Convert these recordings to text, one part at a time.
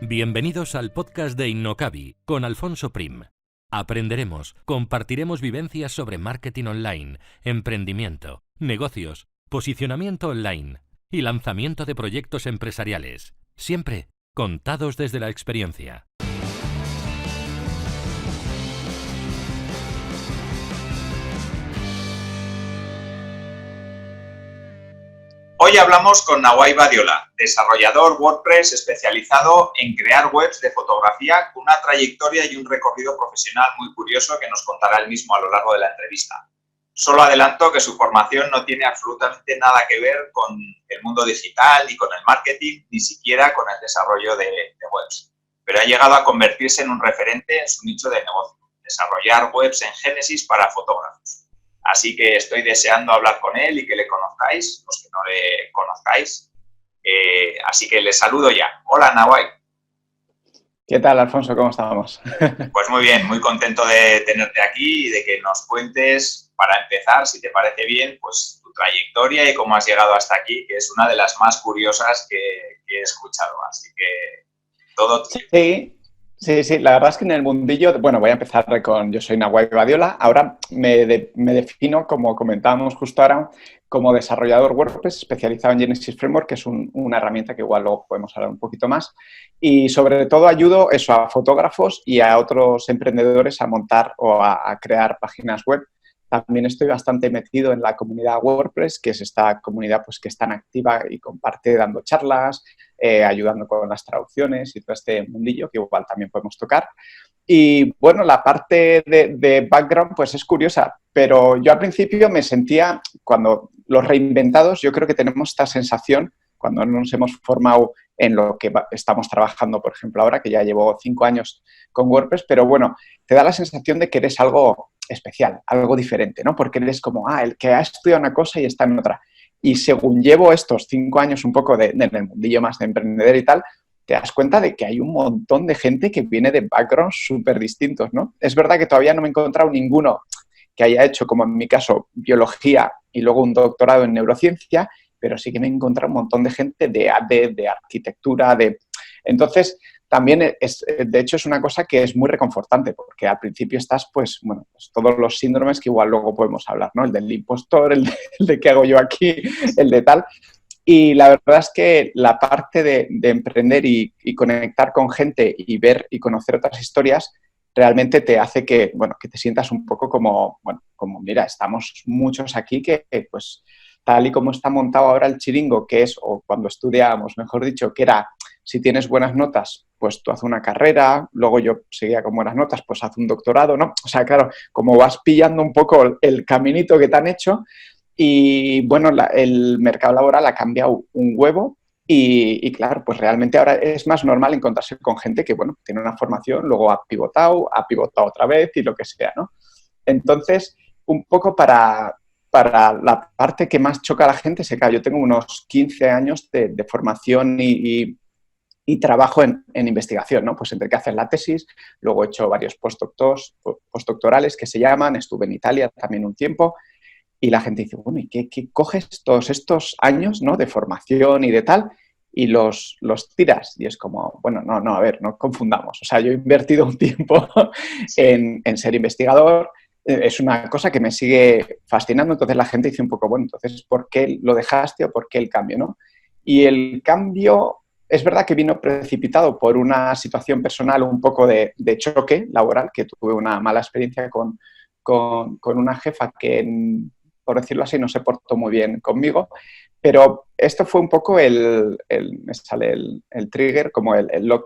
Bienvenidos al podcast de Innocabi con Alfonso Prim. Aprenderemos, compartiremos vivencias sobre marketing online, emprendimiento, negocios, posicionamiento online y lanzamiento de proyectos empresariales, siempre contados desde la experiencia. Hoy hablamos con Nawai Badiola, desarrollador WordPress especializado en crear webs de fotografía con una trayectoria y un recorrido profesional muy curioso que nos contará él mismo a lo largo de la entrevista. Solo adelanto que su formación no tiene absolutamente nada que ver con el mundo digital, ni con el marketing, ni siquiera con el desarrollo de webs. Pero ha llegado a convertirse en un referente en su nicho de negocio, desarrollar webs en Génesis para fotógrafos. Así que estoy deseando hablar con él y que le conozcáis, los que no le conozcáis. Así que le saludo ya. Hola, Nawai. ¿Qué tal, Alfonso? ¿Cómo estamos? Pues muy bien, muy contento de tenerte aquí y de que nos cuentes, para empezar, si te parece bien, pues tu trayectoria y cómo has llegado hasta aquí, que es una de las más curiosas que he escuchado. Así que todo tuyo. Sí, la verdad es que en el mundillo, bueno, voy a empezar yo soy Nawai Badiola, ahora me defino, como comentábamos justo ahora, como desarrollador WordPress especializado en Genesis Framework, que es una herramienta que igual luego podemos hablar un poquito más, y sobre todo ayudo eso a fotógrafos y a otros emprendedores a montar o a crear páginas web. También estoy bastante metido en la comunidad WordPress, que es esta comunidad pues, que es tan activa y comparte dando charlas, ayudando con las traducciones y todo este mundillo que igual también podemos tocar. Y bueno, la parte de background pues es curiosa, pero yo al principio me sentía, cuando los reinventados, yo creo que tenemos esta sensación cuando nos hemos formado en lo que estamos trabajando, por ejemplo, ahora, que ya llevo 5 años con WordPress, pero bueno, te da la sensación de que eres algo especial, algo diferente, ¿no? Porque eres como, el que ha estudiado una cosa y está en otra. Y según llevo estos 5 años un poco en el mundillo más de emprender y tal, te das cuenta de que hay un montón de gente que viene de backgrounds súper distintos, ¿no? Es verdad que todavía no me he encontrado ninguno que haya hecho, como en mi caso, biología y luego un doctorado en neurociencia, pero sí que me he encontrado un montón de gente de AD, de arquitectura, Entonces, también de hecho es una cosa que es muy reconfortante, porque al principio estás, pues todos los síndromes que igual luego podemos hablar, ¿no? El del impostor, el de qué hago yo aquí, el de tal. Y la verdad es que la parte de emprender y conectar con gente y ver y conocer otras historias realmente te hace que te sientas un poco como mira, estamos muchos aquí que pues tal y como está montado ahora el chiringo, que es, o cuando estudiábamos, mejor dicho, que era, si tienes buenas notas, pues tú haz una carrera, luego yo seguía con buenas notas, pues haz un doctorado, ¿no? O sea, claro, como vas pillando un poco el caminito que te han hecho y, bueno, el mercado laboral ha cambiado un huevo y claro, pues realmente ahora es más normal encontrarse con gente que, tiene una formación, luego ha pivotado otra vez y lo que sea, ¿no? Entonces, un poco para la parte que más choca a la gente, yo tengo unos 15 años de formación y trabajo en investigación, ¿no? Pues entre que haces la tesis, luego he hecho varios postdoctorales que se llaman, estuve en Italia también un tiempo, y la gente dice, ¿y qué coges todos estos años, ¿no? De formación y de tal, y los tiras? Y es como, no, a ver, no confundamos. O sea, yo he invertido un tiempo en ser investigador. Es una cosa que me sigue fascinando, entonces la gente dice un poco, entonces, ¿por qué lo dejaste o por qué el cambio, no? Y el cambio, es verdad que vino precipitado por una situación personal un poco de choque laboral, que tuve una mala experiencia con una jefa que, por decirlo así, no se portó muy bien conmigo, pero esto fue un poco me sale el trigger, como lo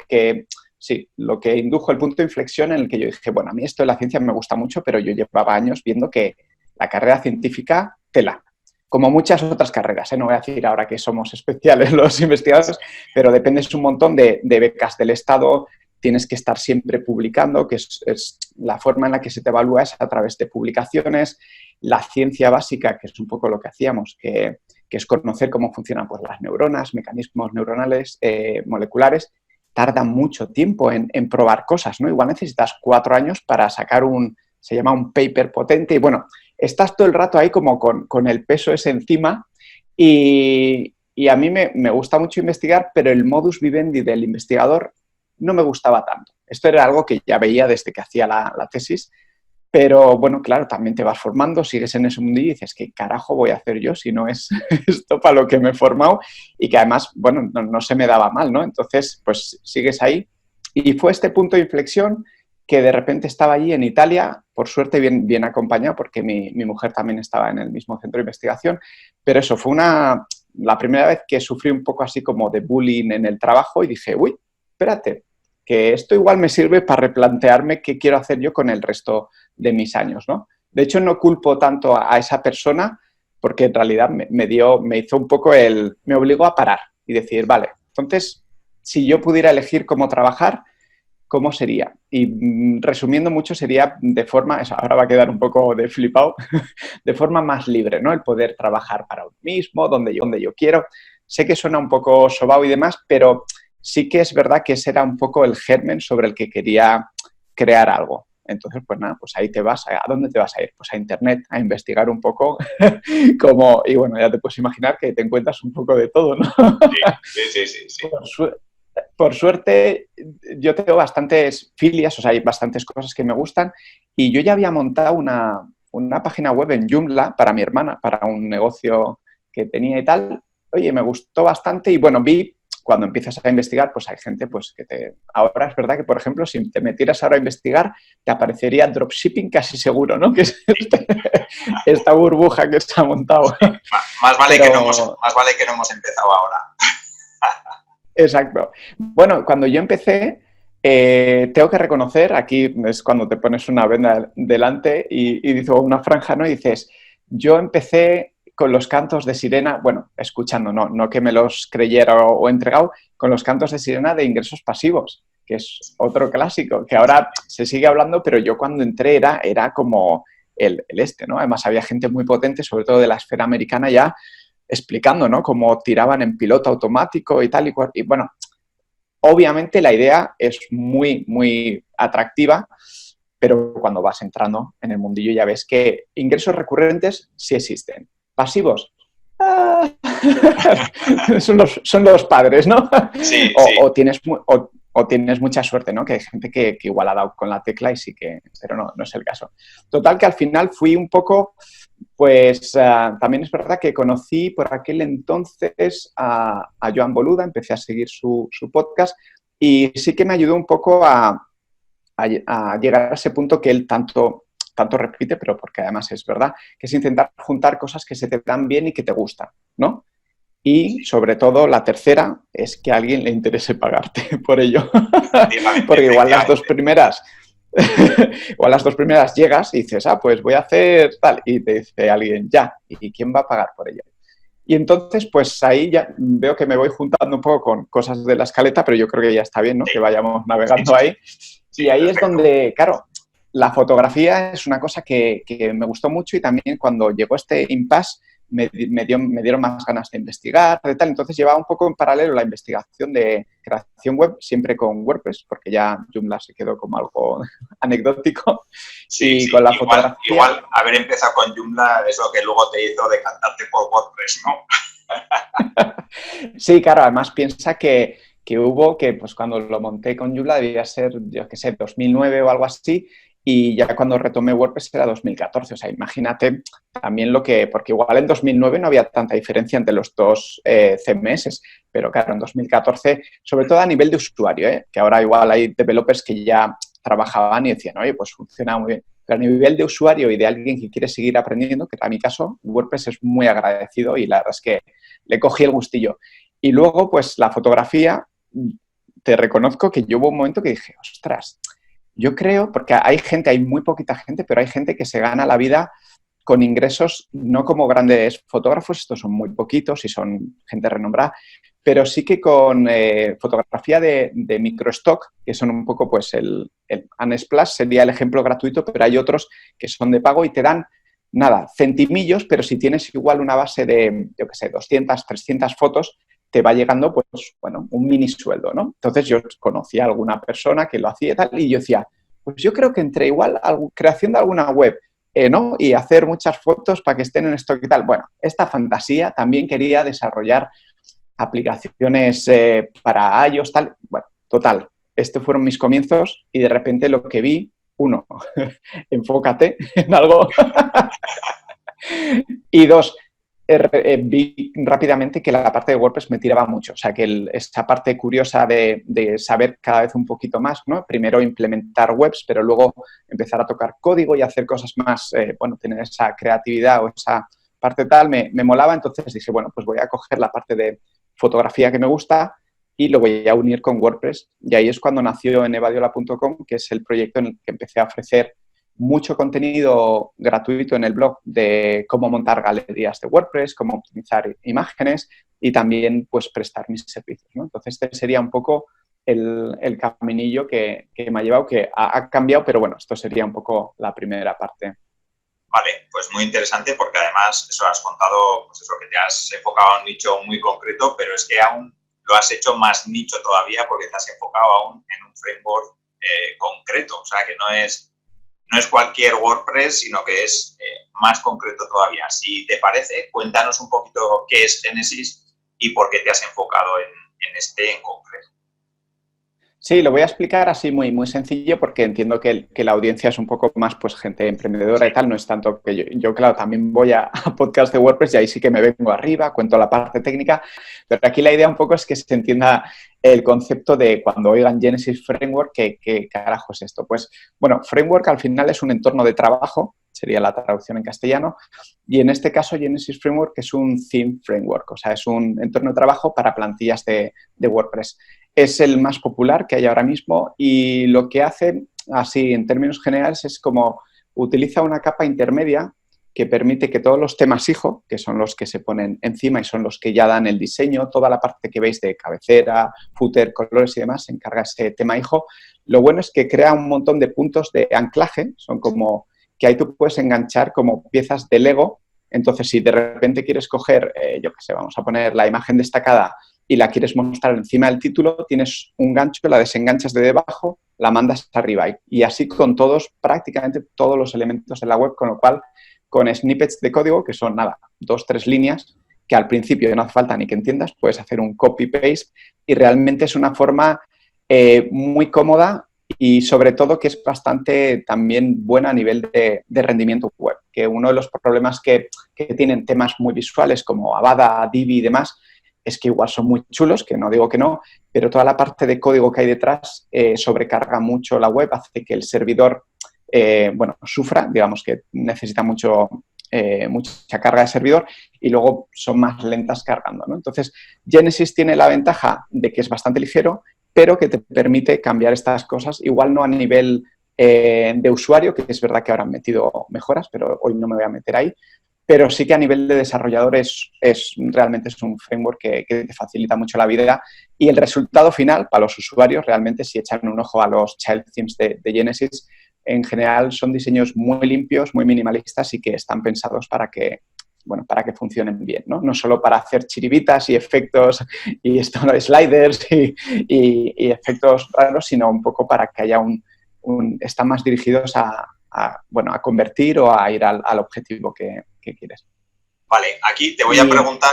que indujo el punto de inflexión en el que yo dije, a mí esto de la ciencia me gusta mucho, pero yo llevaba años viendo que la carrera científica, tela, como muchas otras carreras, no voy a decir ahora que somos especiales los investigadores, pero dependes un montón de becas del Estado, tienes que estar siempre publicando, que es la forma en la que se te evalúa es a través de publicaciones, la ciencia básica, que es un poco lo que hacíamos, que es conocer cómo funcionan pues, las neuronas, mecanismos neuronales, moleculares, tarda mucho tiempo en probar cosas, ¿no? Igual necesitas 4 años para sacar se llama un paper potente y estás todo el rato ahí como con el peso ese encima y a mí me gusta mucho investigar, pero el modus vivendi del investigador no me gustaba tanto. Esto era algo que ya veía desde que hacía la tesis, pero bueno, claro, también te vas formando, sigues en ese mundo y dices, ¿qué carajo voy a hacer yo si no es esto para lo que me he formado? Y que además, bueno, no se me daba mal, ¿no? Entonces, pues sigues ahí. Y fue este punto de inflexión que de repente estaba allí en Italia, por suerte bien acompañado, porque mi mujer también estaba en el mismo centro de investigación, pero eso, fue la primera vez que sufrí un poco así como de bullying en el trabajo y dije, uy, espérate, que esto igual me sirve para replantearme qué quiero hacer yo con el resto de mis años, ¿no? De hecho, no culpo tanto a esa persona porque en realidad me hizo un poco me obligó a parar y decir, vale, entonces, si yo pudiera elegir cómo trabajar, ¿cómo sería? Y resumiendo mucho, sería de forma, eso ahora va a quedar un poco de flipado, de forma más libre, ¿no? El poder trabajar para uno mismo, donde yo quiero. Sé que suena un poco sobao y demás, pero sí que es verdad que ese era un poco el germen sobre el que quería crear algo. Entonces, pues nada, pues ahí te vas. ¿A dónde te vas a ir? Pues a Internet, a investigar un poco y bueno, ya te puedes imaginar que te encuentras un poco de todo, ¿no? Sí. Por suerte, yo tengo bastantes filias, o sea, hay bastantes cosas que me gustan y yo ya había montado una página web en Joomla para mi hermana, para un negocio que tenía y tal. Oye, me gustó bastante y bueno, cuando empiezas a investigar, pues hay gente pues ahora es verdad que, por ejemplo, si te metieras ahora a investigar, te aparecería dropshipping casi seguro, ¿no? Que es esta burbuja que se ha montado. Sí, más vale que no hemos empezado ahora. Exacto. Bueno, cuando yo empecé, tengo que reconocer, aquí es cuando te pones una venda delante y dices una franja, ¿no? Y dices, yo empecé con los cantos de sirena, bueno, escuchando, no que me los creyera o entregado, con los cantos de sirena de ingresos pasivos, que es otro clásico, que ahora se sigue hablando, pero yo cuando entré era como ¿no? Además había gente muy potente, sobre todo de la esfera americana ya, explicando, ¿no? Cómo tiraban en piloto automático y tal y cual. Y bueno, obviamente la idea es muy, muy atractiva, pero cuando vas entrando en el mundillo ya ves que ingresos recurrentes sí existen. Pasivos, son los padres, ¿no? Sí. O tienes mucha suerte, ¿no? Que hay gente que igual ha dado con la tecla y sí que... Pero no es el caso. Total, que al final fui un poco... Pues también es verdad que conocí por aquel entonces a Joan Boluda, empecé a seguir su podcast y sí que me ayudó un poco a llegar a ese punto que él tanto repite, pero porque además es verdad, que es intentar juntar cosas que se te dan bien y que te gustan, ¿no? Y sobre todo la tercera es que a alguien le interese pagarte por ello. Porque igual las dos primeras... o a las dos primeras llegas y dices, pues voy a hacer tal, y te dice alguien, ya, ¿y quién va a pagar por ello? Y entonces, pues ahí ya veo que me voy juntando un poco con cosas de la escaleta, pero yo creo que ya está bien, ¿no? Que vayamos navegando ahí. Y ahí es donde, claro, la fotografía es una cosa que me gustó mucho y también cuando llegó este impasse me dieron más ganas de investigar, de tal. Entonces llevaba un poco en paralelo la investigación de creación web, siempre con WordPress, porque ya Joomla se quedó como algo anecdótico. Sí, con la fotografía... Igual haber empezado con Joomla es lo que luego te hizo decantarte por WordPress, ¿no? Sí, claro, además piensa que hubo pues cuando lo monté con Joomla debía ser, yo qué sé, 2009 o algo así, y ya cuando retomé WordPress era 2014. O sea, imagínate también porque igual en 2009 no había tanta diferencia entre los dos CMS, pero claro, en 2014, sobre todo a nivel de usuario, que ahora igual hay developers que ya trabajaban y decían, oye, pues funciona muy bien. Pero a nivel de usuario y de alguien que quiere seguir aprendiendo, que en mi caso, WordPress es muy agradecido y la verdad es que le cogí el gustillo. Y luego, pues la fotografía, te reconozco que yo hubo un momento que dije, ostras, yo creo, porque hay muy poquita gente, pero hay gente que se gana la vida con ingresos no como grandes fotógrafos, estos son muy poquitos y son gente renombrada, pero sí que con fotografía de microstock, que son un poco pues el Unsplash sería el ejemplo gratuito, pero hay otros que son de pago y te dan, nada, centimillos, pero si tienes igual una base de, yo qué sé, 200, 300 fotos, te va llegando, pues, bueno, un mini sueldo, ¿no? Entonces yo conocí a alguna persona que lo hacía y tal, y yo decía, pues yo creo que entre igual creación de alguna web, ¿no? Y hacer muchas fotos para que estén en stock y tal. Bueno, esta fantasía también quería desarrollar aplicaciones para iOS, tal. Bueno, total, estos fueron mis comienzos y de repente lo que vi, uno, enfócate en algo y dos, vi rápidamente que la parte de WordPress me tiraba mucho, o sea, que esta parte curiosa de saber cada vez un poquito más, ¿no? Primero implementar webs, pero luego empezar a tocar código y hacer cosas más, bueno, tener esa creatividad o esa parte tal, me molaba, entonces dije, bueno, pues voy a coger la parte de fotografía que me gusta y lo voy a unir con WordPress. Y ahí es cuando nació nevadiola.com, que es el proyecto en el que empecé a ofrecer mucho contenido gratuito en el blog de cómo montar galerías de WordPress, cómo optimizar imágenes y también pues prestar mis servicios, ¿no? Entonces este sería un poco el caminillo que me ha llevado, que ha cambiado, pero bueno, esto sería un poco la primera parte. Vale, pues muy interesante porque además eso has contado, pues eso, que te has enfocado a un nicho muy concreto, pero es que aún lo has hecho más nicho todavía porque te has enfocado aún en un framework concreto, o sea que no es cualquier WordPress, sino que es más concreto todavía. Si te parece, cuéntanos un poquito qué es Genesis y por qué te has enfocado en este en concreto. Sí, lo voy a explicar así muy, muy sencillo porque entiendo que la audiencia es un poco más pues gente emprendedora y tal, no es tanto que yo claro, también voy a podcast de WordPress y ahí sí que me vengo arriba, cuento la parte técnica, pero aquí la idea un poco es que se entienda el concepto de cuando oigan Genesis Framework, ¿qué carajo es esto? Pues, bueno, Framework al final es un entorno de trabajo, sería la traducción en castellano, y en este caso Genesis Framework es un theme framework, o sea, es un entorno de trabajo para plantillas de WordPress. Es el más popular que hay ahora mismo y lo que hace, así en términos generales, es como utiliza una capa intermedia que permite que todos los temas hijo, que son los que se ponen encima y son los que ya dan el diseño, toda la parte que veis de cabecera, footer, colores y demás, se encarga ese tema hijo. Lo bueno es que crea un montón de puntos de anclaje, son como que ahí tú puedes enganchar como piezas de Lego. Entonces, si de repente quieres coger, yo qué sé, vamos a poner la imagen destacada y la quieres mostrar encima del título, tienes un gancho, la desenganchas de debajo, la mandas arriba. Y así con todos, prácticamente todos los elementos de la web, con lo cual, con snippets de código, que son nada, 2, 3 líneas, que al principio no hace falta ni que entiendas, puedes hacer un copy-paste y realmente es una forma muy cómoda y sobre todo que es bastante también buena a nivel de rendimiento web. Que uno de los problemas que tienen temas muy visuales como Avada, Divi y demás, es que igual son muy chulos, que no digo que no, pero toda la parte de código que hay detrás sobrecarga mucho la web, hace que el servidor, sufra, digamos que necesita mucha carga de servidor y luego son más lentas cargando, ¿no? Entonces, Genesis tiene la ventaja de que es bastante ligero, pero que te permite cambiar estas cosas, igual no a nivel de usuario, que es verdad que ahora han metido mejoras, pero hoy no me voy a meter ahí, pero sí que a nivel de desarrollador realmente es un framework que te facilita mucho la vida y el resultado final para los usuarios, realmente si echan un ojo a los child themes de Genesis, en general son diseños muy limpios, muy minimalistas y que están pensados para que funcionen bien, ¿no? No solo para hacer chiribitas y efectos y sliders y efectos raros, sino un poco para que haya están más dirigidos a convertir o a ir al objetivo que quieres. Vale, aquí te voy a preguntar...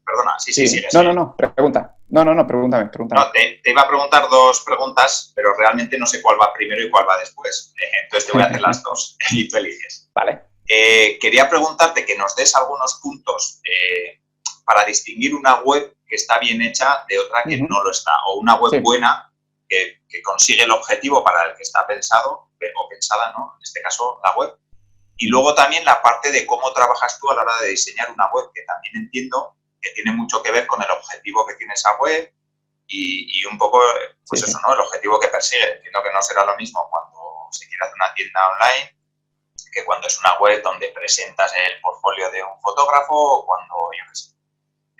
perdona, sí, sigues. No, pregunta. No, pregúntame. No, te iba a preguntar dos preguntas, pero realmente no sé cuál va primero y cuál va después. Entonces te voy a hacer las dos y tú eliges. Vale. Quería preguntarte que nos des algunos puntos para distinguir una web que está bien hecha de otra que no lo está, o una web buena que consigue el objetivo para el que está pensado o pensada, ¿no? En este caso, la web. Y luego también la parte de cómo trabajas tú a la hora de diseñar una web, que también entiendo que tiene mucho que ver con el objetivo que tiene esa web y un poco, pues eso, ¿no? El objetivo que persigue. Entiendo que no será lo mismo cuando se quiere hacer una tienda online que cuando es una web donde presentas el portfolio de un fotógrafo o cuando, yo qué sé.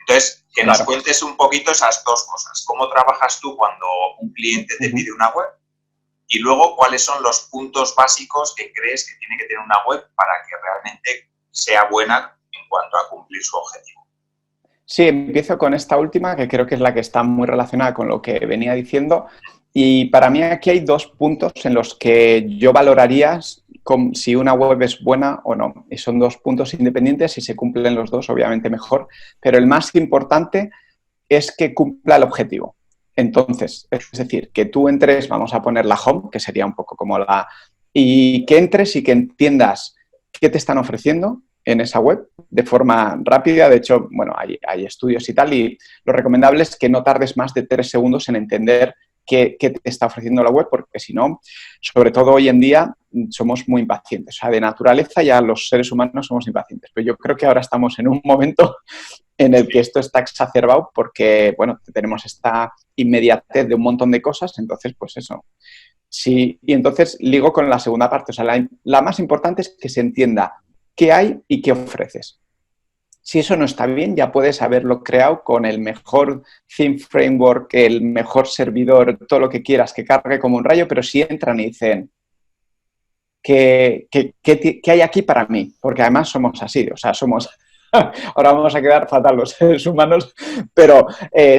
Entonces, que nos cuentes un poquito esas dos cosas. ¿Cómo trabajas tú cuando un cliente te pide una web? Y luego, ¿cuáles son los puntos básicos que crees que tiene que tener una web para que realmente sea buena en cuanto a cumplir su objetivo? Sí, empiezo con esta última, que creo que es la que está muy relacionada con lo que venía diciendo. Y para mí aquí hay dos puntos en los que yo valoraría si una web es buena o no. Y son dos puntos independientes, si se cumplen los dos, obviamente mejor. Pero el más importante es que cumpla el objetivo. Entonces, es decir, que tú entres, vamos a poner la home, que sería un poco como y que entres y que entiendas qué te están ofreciendo en esa web de forma rápida. De hecho, bueno, hay estudios y tal, y lo recomendable es que no tardes más de 3 segundos en entender qué te está ofreciendo la web, porque si no, sobre todo hoy en día, somos muy impacientes. O sea, de naturaleza ya los seres humanos somos impacientes. Pero yo creo que ahora estamos en un momento en el que esto está exacerbado porque, bueno, tenemos esta inmediatez de un montón de cosas, entonces, pues eso. Sí, y entonces ligo con la segunda parte. O sea, la más importante es que se entienda qué hay y qué ofreces. Si eso no está bien, ya puedes haberlo creado con el mejor theme framework, el mejor servidor, todo lo que quieras, que cargue como un rayo, pero si entran y dicen, ¿qué hay aquí para mí? Porque además somos así, o sea, somos... Ahora vamos a quedar fatal los seres humanos, pero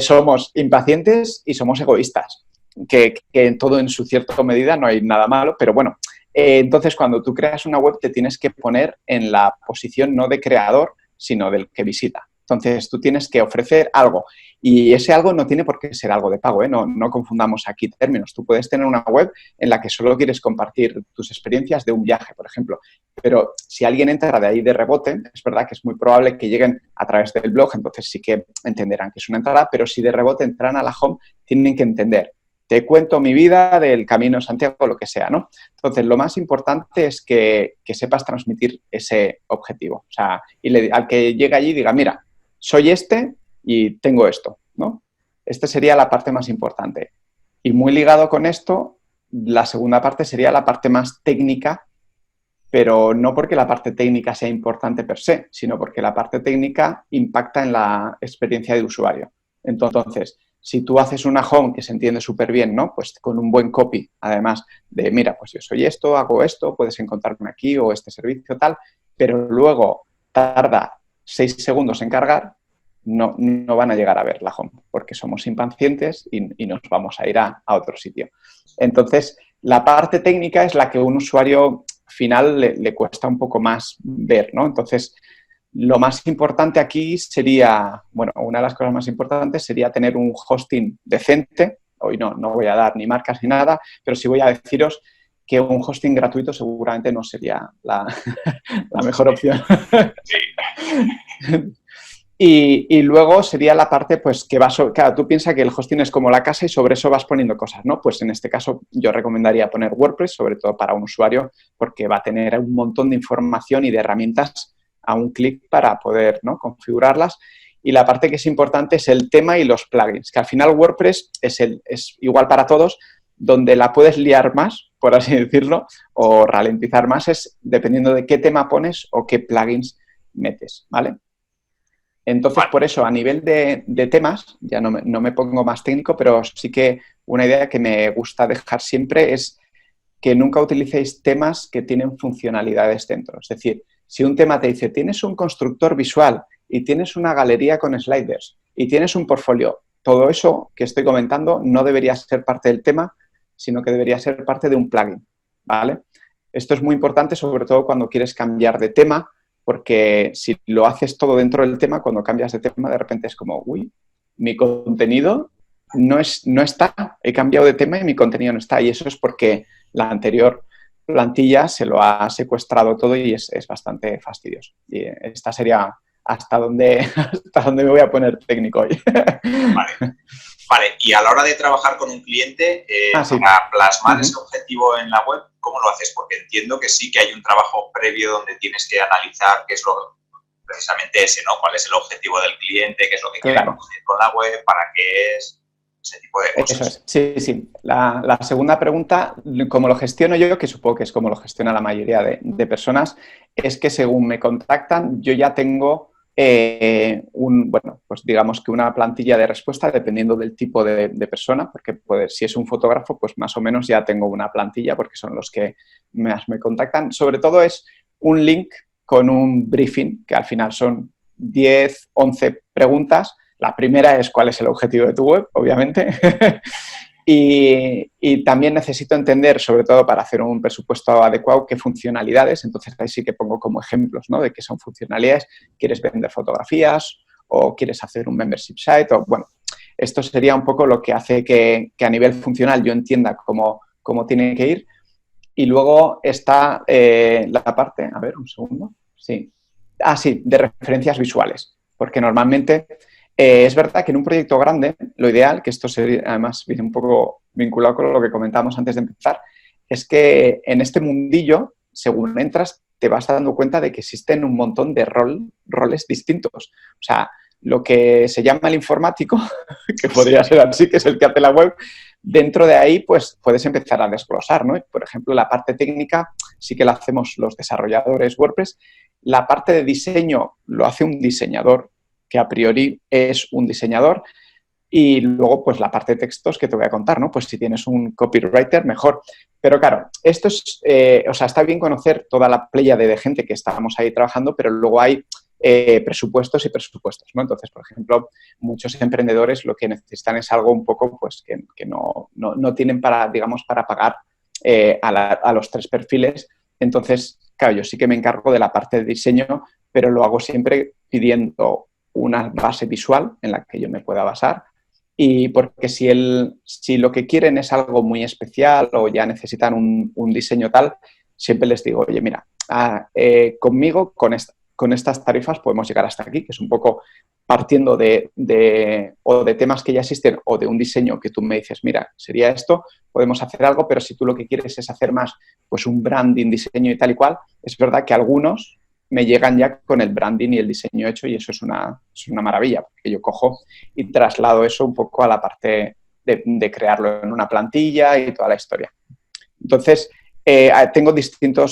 somos impacientes y somos egoístas, que en todo en su cierta medida no hay nada malo, pero bueno, entonces cuando tú creas una web te tienes que poner en la posición no de creador, sino del que visita. Entonces tú tienes que ofrecer algo y ese algo no tiene por qué ser algo de pago, ¿eh? No confundamos aquí términos. Tú puedes tener una web en la que solo quieres compartir tus experiencias de un viaje, por ejemplo, pero si alguien entra de ahí de rebote, es verdad que es muy probable que lleguen a través del blog, entonces sí que entenderán que es una entrada, pero si de rebote entran a la home, tienen que entender. Te cuento mi vida del Camino de Santiago, lo que sea, ¿no? Entonces, lo más importante es que sepas transmitir ese objetivo. O sea, y al que llegue allí diga, mira, soy este y tengo esto, ¿no? Esta sería la parte más importante. Y muy ligado con esto, la segunda parte sería la parte más técnica, pero no porque la parte técnica sea importante per se, sino porque la parte técnica impacta en la experiencia de usuario. Entonces, si tú haces una home que se entiende súper bien, ¿no? Pues con un buen copy, además de, mira, pues yo soy esto, hago esto, puedes encontrarme aquí o este servicio tal, pero luego tarda 6 segundos en cargar, no van a llegar a ver la home, porque somos impacientes y nos vamos a ir a otro sitio. Entonces, la parte técnica es la que a un usuario final le cuesta un poco más ver, ¿no? Entonces, lo más importante aquí sería, bueno, una de las cosas más importantes sería tener un hosting decente. Hoy no voy a dar ni marcas ni nada, pero sí voy a deciros que un hosting gratuito seguramente no sería la mejor opción. Sí. Y luego sería la parte, pues, que claro, tú piensas que el hosting es como la casa y sobre eso vas poniendo cosas, ¿no? Pues en este caso yo recomendaría poner WordPress, sobre todo para un usuario, porque va a tener un montón de información y de herramientas a un clic para poder, ¿no?, configurarlas. Y la parte que es importante es el tema y los plugins, que al final WordPress es igual para todos, donde la puedes liar más, por así decirlo, o ralentizar más, es dependiendo de qué tema pones o qué plugins metes, ¿vale? Entonces, por eso, a nivel de temas, ya no me pongo más técnico, pero sí que una idea que me gusta dejar siempre es que nunca utilicéis temas que tienen funcionalidades dentro. Es decir, si un tema te dice, tienes un constructor visual y tienes una galería con sliders y tienes un portfolio, todo eso que estoy comentando no debería ser parte del tema, sino que debería ser parte de un plugin, ¿vale? Esto es muy importante, sobre todo cuando quieres cambiar de tema, porque si lo haces todo dentro del tema, cuando cambias de tema, de repente es como, uy, mi contenido no está, he cambiado de tema y mi contenido no está. Y eso es porque la anterior plantilla se lo ha secuestrado todo y es bastante fastidioso. Y esta sería hasta donde me voy a poner técnico hoy. Vale, y a la hora de trabajar con un cliente, sí, para plasmar ese objetivo en la web, ¿cómo lo haces? Porque entiendo que sí que hay un trabajo previo donde tienes que analizar qué es precisamente ese, ¿no? ¿Cuál es el objetivo del cliente? ¿Qué es lo que quiere conseguir con la web? ¿Para qué es? Ese tipo de cosas. Eso es, sí. La segunda pregunta, como lo gestiono yo, que supongo que es como lo gestiona la mayoría de personas, es que según me contactan, yo ya tengo pues digamos que una plantilla de respuesta dependiendo del tipo de persona, porque si es un fotógrafo, pues más o menos ya tengo una plantilla porque son los que más me contactan. Sobre todo es un link con un briefing, que al final son 10, 11 preguntas. La primera es cuál es el objetivo de tu web, obviamente. Y también necesito entender, sobre todo para hacer un presupuesto adecuado, qué funcionalidades. Entonces, ahí sí que pongo como ejemplos, ¿no?, de qué son funcionalidades. ¿Quieres vender fotografías o quieres hacer un membership site? O, bueno, esto sería un poco lo que hace que a nivel funcional yo entienda cómo tiene que ir. Y luego está la parte, a ver, un segundo, sí. Sí, de referencias visuales, porque normalmente es verdad que en un proyecto grande, lo ideal, que esto sería, además viene un poco vinculado con lo que comentábamos antes de empezar, es que en este mundillo, según entras, te vas dando cuenta de que existen un montón de roles distintos. O sea, lo que se llama el informático, que podría ser así, que es el que hace la web, dentro de ahí, pues puedes empezar a desglosar, ¿no? Por ejemplo, la parte técnica sí que la hacemos los desarrolladores WordPress. La parte de diseño lo hace un diseñador, que a priori es un diseñador. Y luego, pues la parte de textos que te voy a contar, ¿no? Pues si tienes un copywriter, mejor. Pero claro, esto es, o sea, está bien conocer toda la pléyade de gente que estábamos ahí trabajando, pero luego hay presupuestos y presupuestos, ¿no? Entonces, por ejemplo, muchos emprendedores lo que necesitan es algo un poco, pues, que no tienen para, digamos, para pagar a los 3 perfiles. Entonces, claro, yo sí que me encargo de la parte de diseño, pero lo hago siempre pidiendo una base visual en la que yo me pueda basar. Y porque si lo que quieren es algo muy especial o ya necesitan un diseño tal, siempre les digo, oye, mira, conmigo, con estas tarifas podemos llegar hasta aquí, que es un poco partiendo o de temas que ya existen o de un diseño que tú me dices, mira, sería esto, podemos hacer algo, pero si tú lo que quieres es hacer más, pues un branding, diseño y tal y cual, es verdad que algunos me llegan ya con el branding y el diseño hecho y eso es una maravilla, porque yo cojo y traslado eso un poco a la parte de crearlo en una plantilla y toda la historia. Entonces, tengo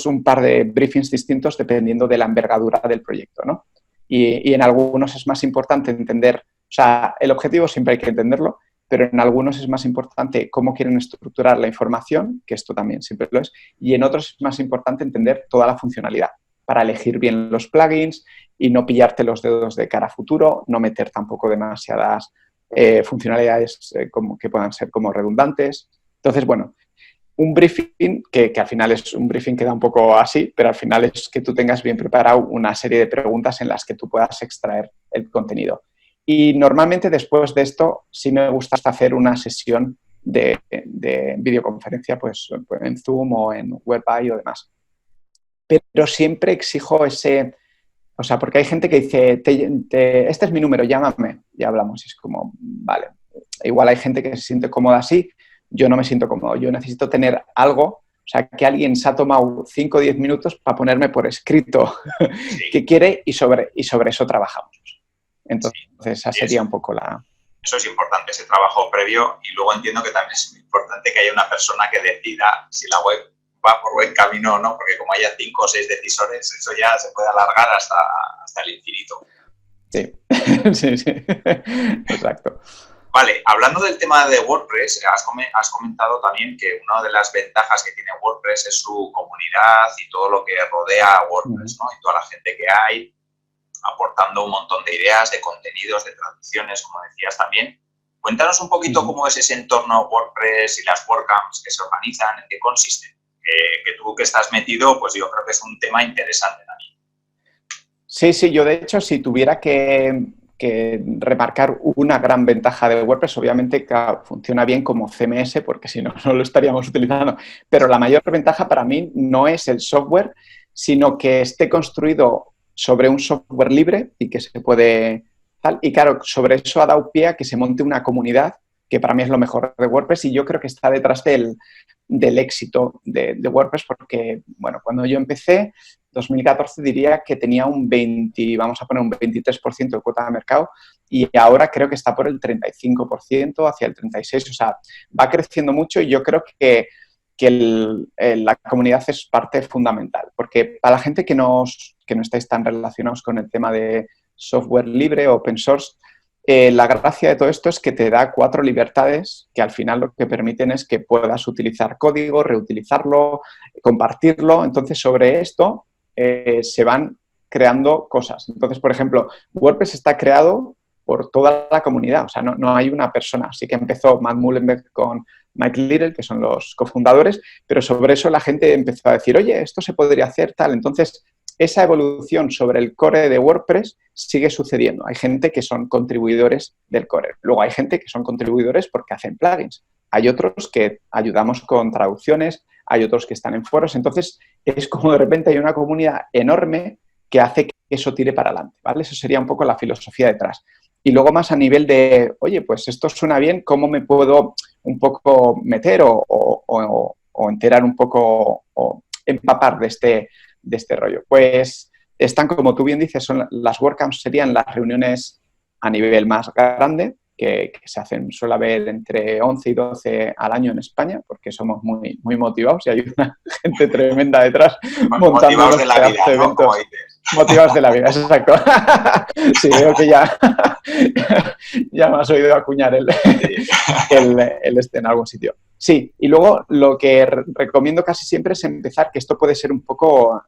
un par de briefings distintos dependiendo de la envergadura del proyecto, ¿no? Y en algunos es más importante entender, o sea, el objetivo siempre hay que entenderlo, pero en algunos es más importante cómo quieren estructurar la información, que esto también siempre lo es, y en otros es más importante entender toda la funcionalidad para elegir bien los plugins y no pillarte los dedos de cara a futuro, no meter tampoco demasiadas funcionalidades que puedan ser como redundantes. Entonces, bueno, un briefing que al final es un briefing que da un poco así, pero al final es que tú tengas bien preparado una serie de preguntas en las que tú puedas extraer el contenido. Y normalmente después de esto sí me gusta hacer una sesión de videoconferencia pues en Zoom o en WebEye o demás. Pero siempre exijo ese, o sea, porque hay gente que dice, este es mi número, llámame, y hablamos. Y es como, vale, igual hay gente que se siente cómoda así, yo no me siento cómodo, yo necesito tener algo, o sea, que alguien se ha tomado 5 o 10 minutos para ponerme por escrito qué quiere y sobre eso trabajamos. Entonces, esa sería un poco la... Eso es importante, ese trabajo previo, y luego entiendo que también es muy importante que haya una persona que decida si la web va por buen camino o no, porque como haya 5 o 6 decisores, eso ya se puede alargar hasta el infinito. Sí, sí, exacto. Vale, hablando del tema de WordPress, has comentado también que una de las ventajas que tiene WordPress es su comunidad y todo lo que rodea a WordPress, ¿no? Y toda la gente que hay aportando un montón de ideas, de contenidos, de traducciones, como decías también. Cuéntanos un poquito cómo es ese entorno WordPress y las WordCamps que se organizan, en qué consisten. Que tú que estás metido, pues yo creo que es un tema interesante también. Sí, yo de hecho, si tuviera que remarcar una gran ventaja de WordPress, obviamente que funciona bien como CMS, porque si no, no lo estaríamos utilizando. Pero la mayor ventaja para mí no es el software, sino que esté construido sobre un software libre y que se puede... Y claro, sobre eso ha dado pie a que se monte una comunidad, que para mí es lo mejor de WordPress, y yo creo que está detrás del éxito de WordPress, porque, bueno, cuando yo empecé, 2014 diría que tenía un 23% de cuota de mercado, y ahora creo que está por el 35%, hacia el 36%, o sea, va creciendo mucho, y yo creo que la comunidad es parte fundamental, porque para la gente que no estáis tan relacionados con el tema de software libre o open source, la gracia de todo esto es que te da 4 libertades que al final lo que permiten es que puedas utilizar código, reutilizarlo, compartirlo. Entonces, sobre esto se van creando cosas. Entonces, por ejemplo, WordPress está creado por toda la comunidad. O sea, no hay una persona. Así que empezó Matt Mullenweg con Mike Little, que son los cofundadores, pero sobre eso la gente empezó a decir, oye, esto se podría hacer tal. Entonces, esa evolución sobre el core de WordPress sigue sucediendo. Hay gente que son contribuidores del core. Luego hay gente que son contribuidores porque hacen plugins. Hay otros que ayudamos con traducciones, hay otros que están en foros. Entonces, es como de repente hay una comunidad enorme que hace que eso tire para adelante, ¿vale? Eso sería un poco la filosofía detrás. Y luego más a nivel de, oye, pues esto suena bien, ¿cómo me puedo un poco meter o enterar un poco o empapar de este rollo? Pues están, como tú bien dices, son las WordCamps, serían las reuniones a nivel más grande, que se hacen, suele haber entre 11 y 12 al año en España, porque somos muy, muy motivados y hay una gente tremenda detrás montando motivados de la vida, ¿no? Como dices. Motivados de la vida, exacto. Sí, veo que ya me has oído acuñar el en algún sitio. Sí, y luego lo que recomiendo casi siempre es empezar, que esto puede ser un poco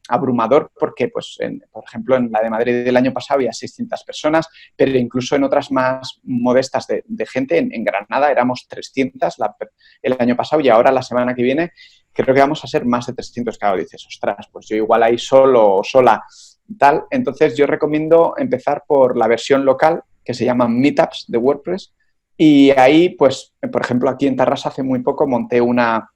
abrumador porque, pues, por ejemplo, en la de Madrid del año pasado había 600 personas, pero incluso en otras más modestas de gente, en Granada éramos 300 el año pasado y ahora la semana que viene creo que vamos a ser más de 300. Claro, dices, ostras, pues yo igual ahí solo o sola tal. Entonces yo recomiendo empezar por la versión local que se llama Meetups de WordPress y ahí, pues, por ejemplo, aquí en Tarrasa hace muy poco monté una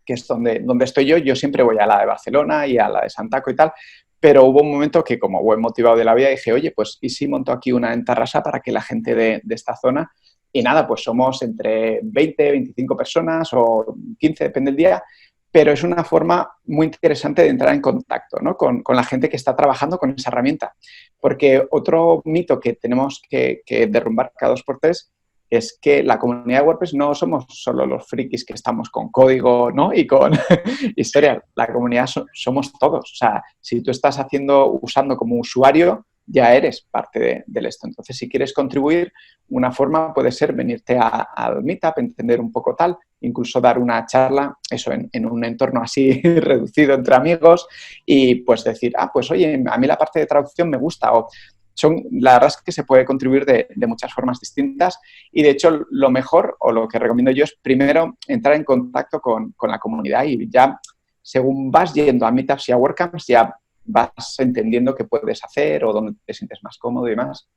que es donde estoy yo. Yo siempre voy a la de Barcelona y a la de Santaco y tal, pero hubo un momento que como buen motivado de la vida dije, oye, pues ¿y si monto aquí una en Tarrasa para que la gente de esta zona? Y nada, pues somos entre 20, 25 personas o 15, depende del día, pero es una forma muy interesante de entrar en contacto, ¿no? con la gente que está trabajando con esa herramienta. Porque otro mito que tenemos que derrumbar cada 2x3 es que la comunidad de WordPress no somos solo los frikis que estamos con código, ¿no? Y con historia. La comunidad somos todos. O sea, si tú estás usando como usuario, ya eres parte de esto. Entonces, si quieres contribuir, una forma puede ser venirte al Meetup, entender un poco tal, incluso dar una charla, eso, en un entorno así reducido entre amigos y pues decir, pues oye, a mí la parte de traducción me gusta o la verdad es que se puede contribuir de muchas formas distintas y, de hecho, lo mejor o lo que recomiendo yo es primero entrar en contacto con la comunidad y ya, según vas yendo a Meetups y a WordCamps, ya vas entendiendo qué puedes hacer o dónde te sientes más cómodo y demás.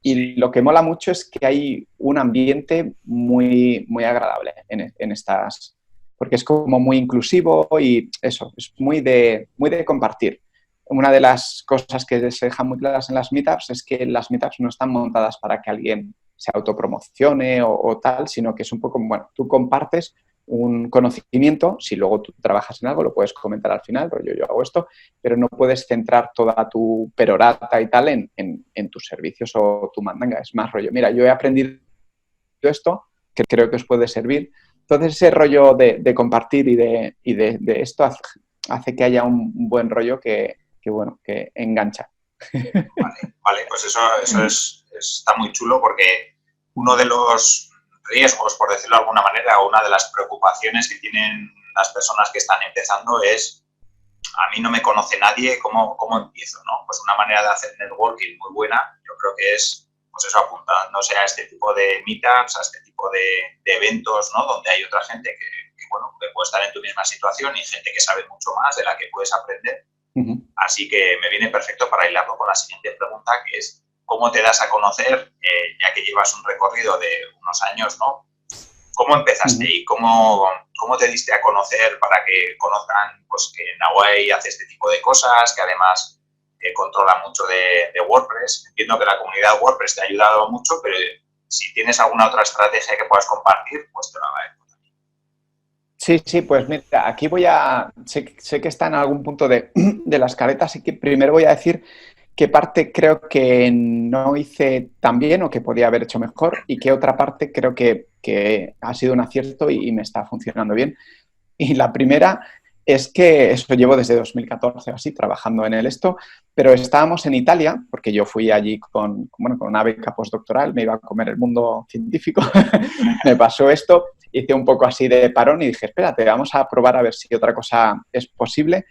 Y lo que mola mucho es que hay un ambiente muy, muy agradable en estas, porque es como muy inclusivo y eso, es muy de compartir. Una de las cosas que se dejan muy claras en las meetups es que las meetups no están montadas para que alguien se autopromocione o tal, sino que es un poco, bueno, tú compartes un conocimiento, si luego tú trabajas en algo, lo puedes comentar al final, rollo, yo hago esto, pero no puedes centrar toda tu perorata y tal en tus servicios o tu mandanga. Es más rollo, mira, yo he aprendido esto que creo que os puede servir. Entonces, ese rollo de compartir y de esto hace que haya un buen rollo que engancha. Vale, pues eso está muy chulo porque uno de los riesgos, por decirlo de alguna manera, o una de las preocupaciones que tienen las personas que están empezando es, a mí no me conoce nadie, ¿cómo empiezo? ¿No? Pues una manera de hacer networking muy buena, yo creo que es, pues eso, apuntándose a este tipo de meetups, a este tipo de eventos, ¿no? Donde hay otra gente que puede estar en tu misma situación y gente que sabe mucho más, de la que puedes aprender. Uh-huh. Así que me viene perfecto para hilarlo con la siguiente pregunta, que es ¿cómo te das a conocer, ya que llevas un recorrido de unos años, ¿no? ¿Cómo empezaste y cómo te diste a conocer para que conozcan, pues, que Nahuay hace este tipo de cosas, que además controla mucho de WordPress? Entiendo que la comunidad de WordPress te ha ayudado mucho, pero si tienes alguna otra estrategia que puedas compartir, pues te lo agradezco también. Sí, pues mira, aquí sé que está en algún punto de la escaleta, así que primero voy a decir qué parte creo que no hice tan bien o que podía haber hecho mejor y qué otra parte creo que ha sido un acierto y me está funcionando bien. Y la primera es que eso llevo desde 2014 o así trabajando en esto, pero estábamos en Italia, porque yo fui allí con una beca postdoctoral, me iba a comer el mundo científico, me pasó esto, hice un poco así de parón y dije, espérate, vamos a probar a ver si otra cosa es posible.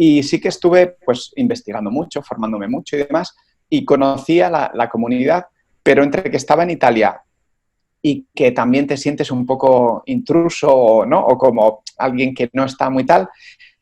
Y sí que estuve pues investigando mucho, formándome mucho y demás, y conocía la comunidad, pero entre que estaba en Italia y que también te sientes un poco intruso, ¿no? O como alguien que no está muy tal,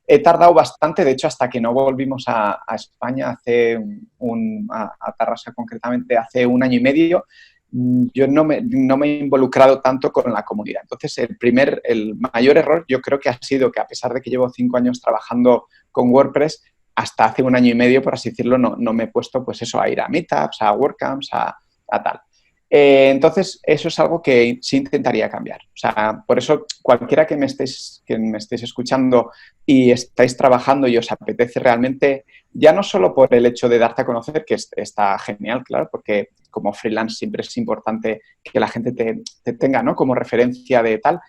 he tardado bastante, de hecho, hasta que no volvimos a España a Tarrasa concretamente, hace 1 año y medio, yo no me he involucrado tanto con la comunidad. Entonces, el mayor error yo creo que ha sido que a pesar de que llevo 5 años trabajando con WordPress, hasta hace 1 año y medio, por así decirlo, no me he puesto pues eso, a ir a meetups, a WordCamps, a tal. Entonces, eso es algo que sí intentaría cambiar. O sea, por eso, cualquiera que me estéis escuchando y estáis trabajando y os apetece realmente, ya no solo por el hecho de darte a conocer, que está genial, claro, porque como freelance siempre es importante que la gente te tenga, ¿no?, como referencia de tal,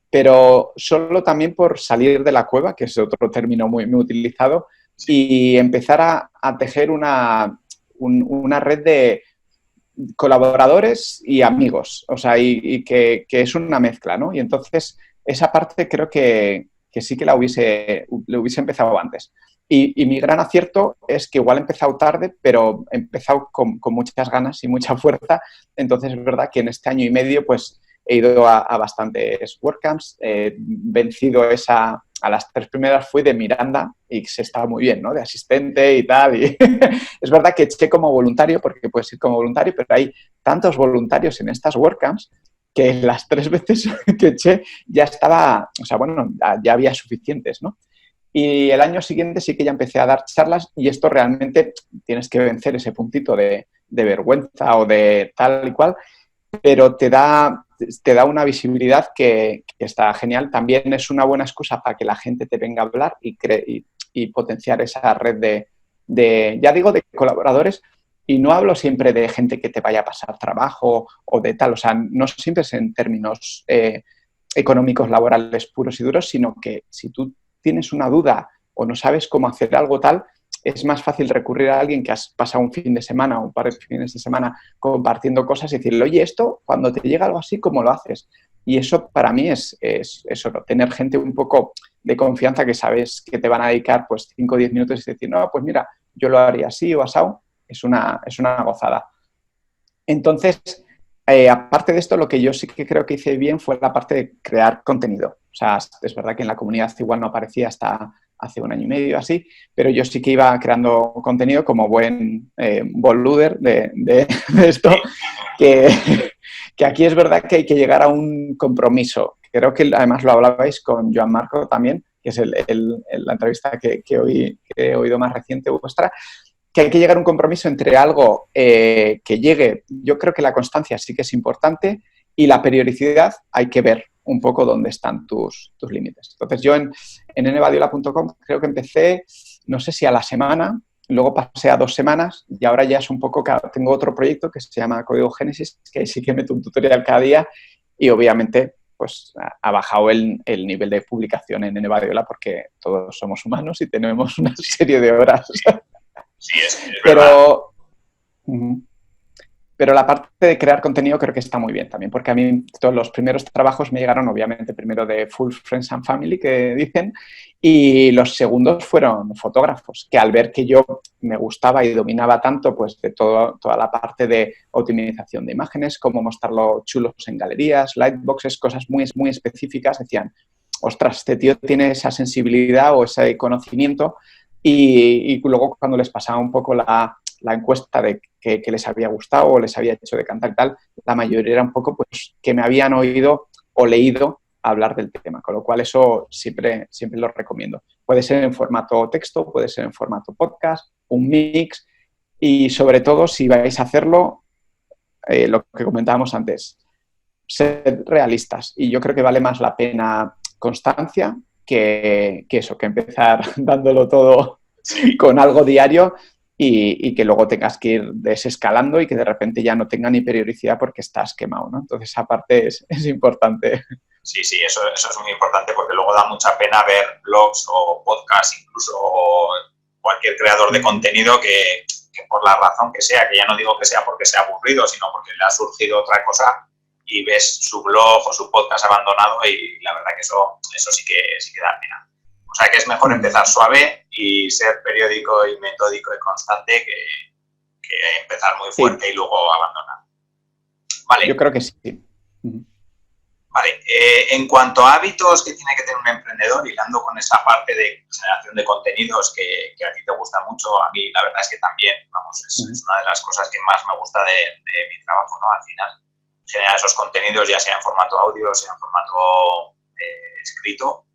pero solo también por salir de la cueva, que es otro término muy, muy utilizado, y empezar a tejer una red de colaboradores y amigos, o sea, y que es una mezcla, ¿no? Y entonces esa parte creo que sí que le hubiese empezado antes. Y mi gran acierto es que igual he empezado tarde, pero he empezado con muchas ganas y mucha fuerza. Entonces es verdad que en este 1 año y medio pues he ido a bastantes WordCamps, vencido a las 3 primeras fui de Miranda y se estaba muy bien, ¿no? De asistente y tal. Y es verdad que eché como voluntario, porque puedes ir como voluntario, pero hay tantos voluntarios en estas WordCamps que las 3 veces que eché ya estaba, o sea, bueno, ya había suficientes, ¿no? Y el año siguiente sí que ya empecé a dar charlas y esto realmente tienes que vencer ese puntito de vergüenza o de tal y cual, pero te da una visibilidad que está genial. También es una buena excusa para que la gente te venga a hablar y potenciar esa red ya digo, de colaboradores. Y no hablo siempre de gente que te vaya a pasar trabajo o de tal, o sea, no siempre es en términos económicos, laborales puros y duros, sino que si tú tienes una duda o no sabes cómo hacer algo tal, es más fácil recurrir a alguien que has pasado un fin de semana o un par de fines de semana compartiendo cosas y decirle, oye, esto, cuando te llega algo así, ¿cómo lo haces? Y eso para mí es oro, tener gente un poco de confianza que sabes que te van a dedicar pues 5 o 10 minutos y decir, no, pues mira, yo lo haría así o asado, es una gozada. Entonces, aparte de esto, lo que yo sí que creo que hice bien fue la parte de crear contenido. O sea, es verdad que en la comunidad igual no aparecía hasta hace 1 año y medio así, pero yo sí que iba creando contenido como buen boluder de esto, que aquí es verdad que hay que llegar a un compromiso. Creo que además lo hablabais con Joan Marco también, que es la entrevista que he oído más reciente vuestra, que hay que llegar a un compromiso entre algo que llegue. Yo creo que la constancia sí que es importante y la periodicidad hay que ver un poco dónde están tus límites. Entonces, yo en nbadiola.com creo que empecé, no sé si a la semana, luego pasé a 2 semanas y ahora ya es un poco, claro, tengo otro proyecto que se llama Código Génesis, que ahí sí que meto un tutorial cada día y obviamente pues ha bajado el nivel de publicación en nbadiola porque todos somos humanos y tenemos una serie de horas. Sí, es verdad. Pero la parte de crear contenido creo que está muy bien también, porque a mí todos los primeros trabajos me llegaron, obviamente, primero de Full Friends and Family, que dicen, y los segundos fueron fotógrafos, que al ver que yo me gustaba y dominaba tanto pues de toda la parte de optimización de imágenes, cómo mostrarlo chulos en galerías, lightboxes, cosas muy, muy específicas, decían, ostras, este tío tiene esa sensibilidad o ese conocimiento, y luego cuando les pasaba un poco la encuesta de que les había gustado o les había hecho decantar y tal, la mayoría era un poco pues que me habían oído o leído hablar del tema, con lo cual eso siempre lo recomiendo. Puede ser en formato texto, puede ser en formato podcast, un mix y sobre todo si vais a hacerlo, lo que comentábamos antes, ser realistas y yo creo que vale más la pena constancia que eso, que empezar dándolo todo con algo diario y que luego tengas que ir desescalando y que de repente ya no tenga ni periodicidad porque estás quemado, ¿no? Entonces, esa parte es importante. Sí, eso es muy importante porque luego da mucha pena ver blogs o podcasts, incluso cualquier creador de contenido que por la razón que sea, que ya no digo que sea porque sea aburrido, sino porque le ha surgido otra cosa y ves su blog o su podcast abandonado y la verdad que eso sí que da pena. O sea que es mejor empezar suave y ser periódico y metódico y constante que empezar muy fuerte y luego abandonar. Vale. Yo creo que sí. Vale, en cuanto a hábitos que tiene que tener un emprendedor, hilando con esa parte de generación de contenidos que a ti te gusta mucho, a mí la verdad es que también, vamos, es una de las cosas que más me gusta de mi trabajo, ¿no? Al final, generar esos contenidos, ya sea en formato audio, sea en formato escrito.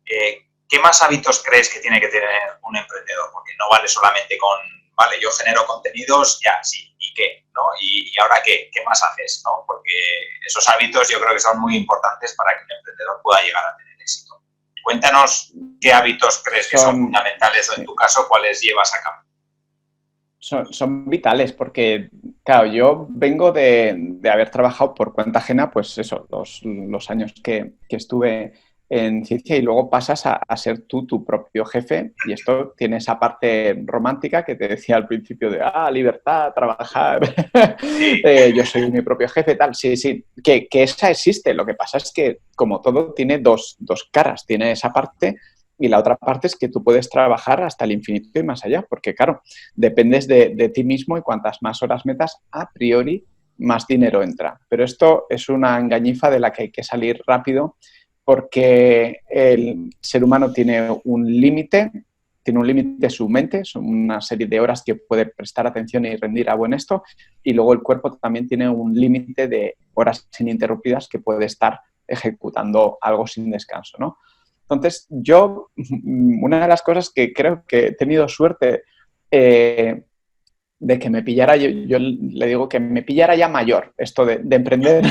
¿Qué más hábitos crees que tiene que tener un emprendedor? Porque no vale solamente con, vale, yo genero contenidos, ya, sí, ¿y qué? ¿No? ¿Y ahora qué? ¿Qué más haces? ¿No? Porque esos hábitos yo creo que son muy importantes para que un emprendedor pueda llegar a tener éxito. Cuéntanos qué hábitos crees que son fundamentales o en tu caso, cuáles llevas a cabo. Son vitales porque, claro, yo vengo de haber trabajado por cuenta ajena, pues eso, los años que estuve en ciencia y luego pasas a ser tú tu propio jefe y esto tiene esa parte romántica que te decía al principio de, libertad, trabajar, yo soy mi propio jefe, tal, sí, que esa existe. Lo que pasa es que, como todo, tiene dos caras, tiene esa parte y la otra parte es que tú puedes trabajar hasta el infinito y más allá, porque claro, dependes de ti mismo y cuantas más horas metas, a priori, más dinero entra. Pero esto es una engañifa de la que hay que salir rápido porque el ser humano tiene un límite su mente, son una serie de horas que puede prestar atención y rendir a buen esto, y luego el cuerpo también tiene un límite de horas ininterrumpidas que puede estar ejecutando algo sin descanso, ¿no? Entonces, yo, una de las cosas que creo que he tenido suerte de que me pillara, yo le digo que me pillara ya mayor, esto de emprender,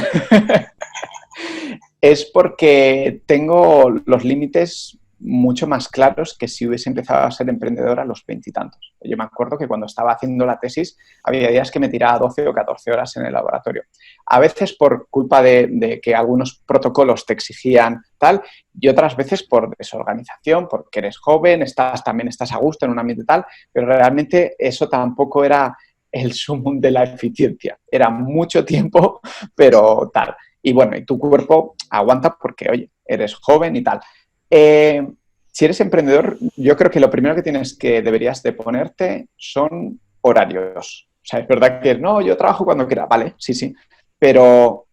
es porque tengo los límites mucho más claros que si hubiese empezado a ser emprendedor a los 20 y tantos. Yo me acuerdo que cuando estaba haciendo la tesis había días que me tiraba 12 o 14 horas en el laboratorio. A veces por culpa de que algunos protocolos te exigían tal y otras veces por desorganización, porque eres joven, también estás a gusto en un ambiente tal, pero realmente eso tampoco era el sumum de la eficiencia. Era mucho tiempo, pero tal. Y bueno, y tu cuerpo aguanta porque, oye, eres joven y tal. Si eres emprendedor, yo creo que lo primero que deberías de ponerte son horarios. O sea, es verdad que no, yo trabajo cuando quiera, vale, sí, pero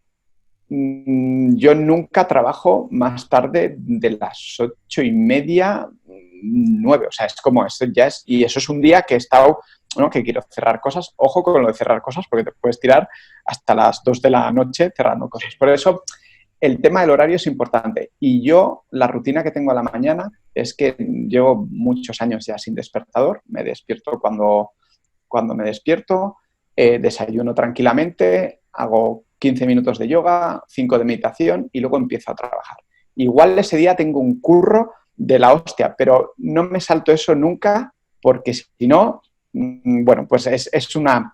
yo nunca trabajo más tarde de las 8:30, 9. O sea, es como, esto ya es, y eso es un día que he estado, ¿no? Que quiero cerrar cosas. Ojo con lo de cerrar cosas porque te puedes tirar hasta las 2 de la noche cerrando cosas. Por eso, el tema del horario es importante. Y yo, la rutina que tengo a la mañana es que llevo muchos años ya sin despertador. Me despierto cuando me despierto, desayuno tranquilamente, hago 15 minutos de yoga, 5 de meditación y luego empiezo a trabajar. Igual ese día tengo un curro de la hostia, pero no me salto eso nunca porque si no, bueno, pues es una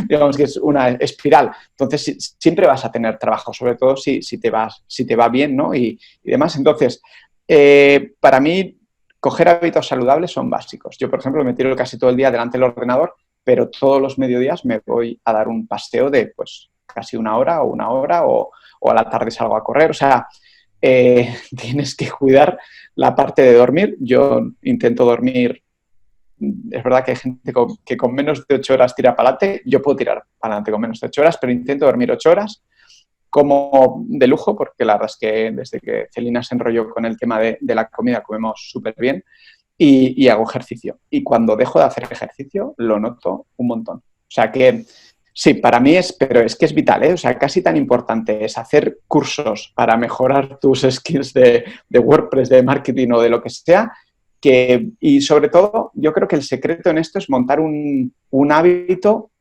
digamos que es una espiral. Entonces, siempre vas a tener trabajo, sobre todo si te va bien, ¿no? Y demás. Entonces, para mí, coger hábitos saludables son básicos. Yo, por ejemplo, me tiro casi todo el día delante del ordenador, pero todos los mediodías me voy a dar un paseo de, pues, casi una hora o a la tarde salgo a correr. O sea, tienes que cuidar la parte de dormir. Yo intento dormir. Es verdad que hay gente que con menos de 8 horas tira para adelante. Yo puedo tirar para adelante con menos de 8 horas, pero intento dormir 8 horas como de lujo, porque la verdad es que desde que Celina se enrolló con el tema de la comida comemos súper bien y hago ejercicio. Y cuando dejo de hacer ejercicio lo noto un montón. O sea que sí, para mí pero es que es vital, ¿eh? O sea, casi tan importante es hacer cursos para mejorar tus skills de WordPress, de marketing o de lo que sea, y sobre todo, yo creo que el secreto en esto es montar un hábito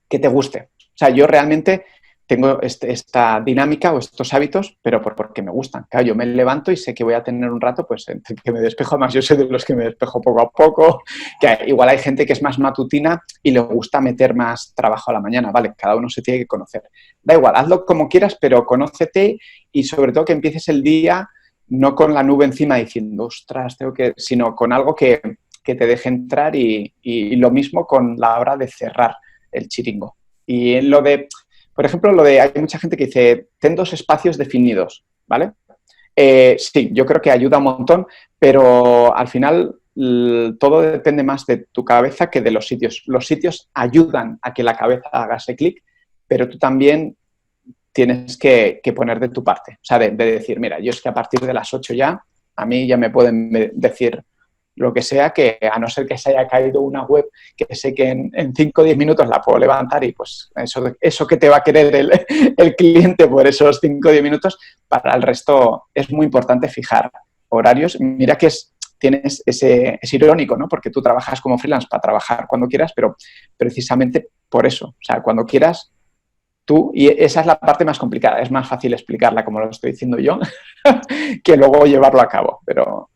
que te guste. O sea, yo realmente tengo esta dinámica o estos hábitos, pero porque me gustan. Claro, yo me levanto y sé que voy a tener un rato, pues, entre que me despejo. Además, yo soy de los que me despejo poco a poco, que igual hay gente que es más matutina y le gusta meter más trabajo a la mañana. Vale, cada uno se tiene que conocer. Da igual, hazlo como quieras, pero conócete y sobre todo que empieces el día no con la nube encima diciendo, ostras, sino con algo que te deje entrar y lo mismo con la hora de cerrar el chiringo. Y en por ejemplo, hay mucha gente que dice, ten 2 espacios definidos, ¿vale? Sí, yo creo que ayuda un montón, pero al final todo depende más de tu cabeza que de los sitios. Los sitios ayudan a que la cabeza haga ese clic, pero tú también tienes que poner de tu parte. O sea, de decir, mira, yo es que a partir de las 8 ya, a mí ya me pueden decir lo que sea, que a no ser que se haya caído una web que sé que en 5 o 10 minutos la puedo levantar y pues eso que te va a querer el cliente por esos 5 o 10 minutos, para el resto es muy importante fijar horarios. Mira que es irónico, ¿no? Porque tú trabajas como freelance para trabajar cuando quieras, pero precisamente por eso, o sea, cuando quieras tú, y esa es la parte más complicada, es más fácil explicarla como lo estoy diciendo yo que luego llevarlo a cabo, pero